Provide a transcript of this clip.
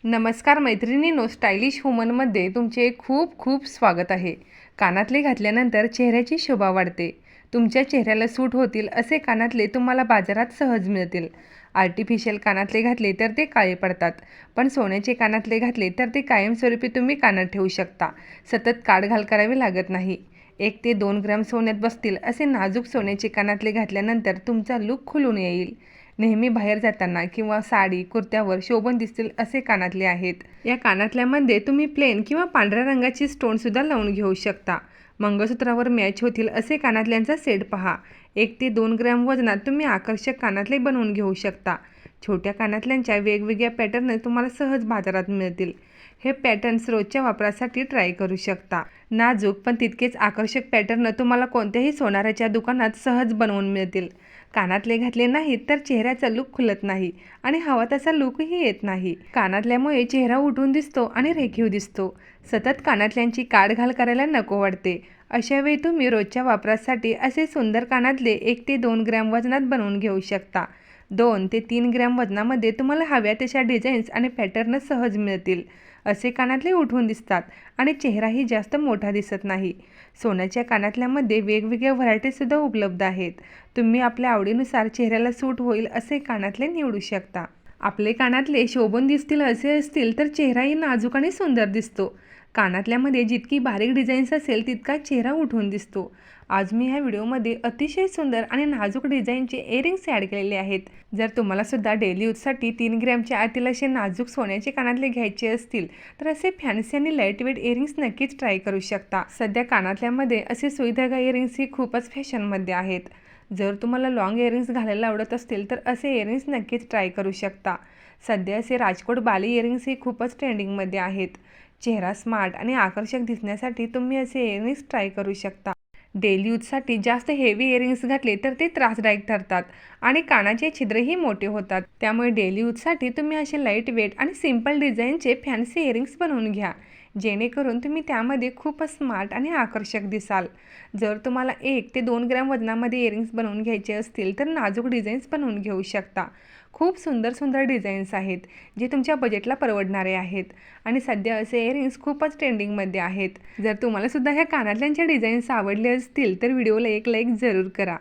नमस्कार मैत्रिणींनो, स्टायलिश वुमनमध्ये तुमचे खूप खूप स्वागत आहे. कानातले घातल्यानंतर चेहऱ्याची शोभा वाढते. तुमच्या चेहऱ्याला सूट होतील असे कानातले तुम्हाला बाजारात सहज मिळतील. आर्टिफिशियल कानातले घातले तर ते काळे पडतात, पण सोन्याचे कानातले घातले तर ते कायमस्वरूपी तुम्ही कानात ठेवू शकता. सतत काढघाल करावी लागत नाही. 1 ते 2 ग्रॅम सोन्यात बसतील असे नाजूक सोन्याचे कानातले घातल्यानंतर तुमचा लूक खुलून येईल. नेहमी बाहेर जाताना किंवा साडी कुर्त्यावर शोभून दिसतील असे कानातले आहेत. या कानातल्यामध्ये तुम्ही प्लेन किंवा पांढऱ्या रंगाची स्टोनसुद्धा लावून घेऊ शकता. मंगळसूत्रावर मॅच होतील असे कानातल्यांचा सेट पहा. 1 ते 2 ग्रॅम वजनात तुम्ही आकर्षक कानातले बनवून घेऊ शकता. छोट्या कानातल्यांच्या वेगवेगळ्या पॅटर्न तुम्हाला सहज बाजारात मिळतील. हे पॅटर्न्स रोजच्या वापरासाठी ट्राय करू शकता. नाजूक पण तितकेच आकर्षक पॅटर्न तुम्हाला कोणत्याही सोनाराच्या दुकानात सहज बनवून मिळतील. कानातले घातले नाहीत तर चेहऱ्याचा लूक खुलत नाही आणि हवा तसा लूकही येत नाही. कानातल्यामुळे चेहरा उठून दिसतो आणि रेखीव दिसतो. सतत कानातल्यांची काढघाल करायला नको वाटते. अशा वेळी तुम्ही रोजच्या वापरासाठी असे सुंदर कानातले 1 ते 2 ग्रॅम वजनात बनवून घेऊ शकता. 2 ते 3 ग्रॅम वजनामध्ये तुम्हाला हव्या तशा डिझाईन्स आणि पॅटर्न सहज मिळतील. असे कानातले उठून दिसतात आणि चेहराही जास्त मोठा दिसत नाही. सोन्याच्या कानातल्यामध्ये वेगवेगळ्या व्हरायटीसुद्धा उपलब्ध आहेत. तुम्ही आपल्या आवडीनुसार चेहऱ्याला सूट होईल असे कानातले निवडू शकता. आपले कानातले शोभून दिसतील असे असतील तर चेहराही नाजूक आणि सुंदर दिसतो. कानातल्यामध्ये जितकी बारीक डिझाईन्स असेल तितका चेहरा उठून दिसतो. आज मी ह्या व्हिडिओमध्ये अतिशय सुंदर आणि नाजूक डिझाईनचे इयरिंग्स ॲड केलेले आहेत. जर तुम्हाला सुद्धा डेली यूजसाठी 3 ग्रॅमच्या आतील असे नाजूक सोन्याचे कानातले घ्यायचे असतील तर असे फॅन्सी आणि लाईटवेट इयरिंग्स नक्कीच ट्राय करू शकता. सध्या कानातल्यामध्ये असे सुईधागा इयरिंग्स ही खूपच फॅशनमध्ये आहेत. जर तुम्हाला लॉंग इयरिंग्स घालायला आवडत असतील तर असे इयरिंग्स नक्कीच ट्राय करू शकता. सध्या असे राजकोट बाली इयरिंग्स ही खूपच ट्रेंडिंगमध्ये आहेत. चेहरा स्मार्ट आणि आकर्षक दिसण्यासाठी तुम्ही असे इयरिंग्स ट्राय करू शकता. डेली यूजसाठी जास्त हेवी इयरिंग्स घातले तर ते त्रासदायक ठरतात आणि कानाचे छिद्रही मोठे होतात. त्यामुळे डेली यूजसाठी तुम्ही असे लाईट वेट आणि सिंपल डिझाईनचे फॅन्सी इयरिंग्स बनवून घ्या, जेणेकरून तुम्ही त्यामध्ये खूपच स्मार्ट आणि आकर्षक दिसाल. जर तुम्हाला 1 ते 2 ग्रॅम वजनामध्ये इयरिंग्स बनवून घ्यायचे असतील तर नाजूक डिझाईन्स बनवून घेऊ शकता. खूप सुंदर सुंदर डिझाईन्स आहेत जे तुमच्या बजेटला परवडणारे आहेत आणि सध्या असे इयरिंग्स खूपच ट्रेंडिंगमध्ये आहेत. जर तुम्हाला सुद्धा ह्या कानातल्यांच्या डिझाईन्स आवडले असतील तर व्हिडिओला एक लाईक जरूर करा.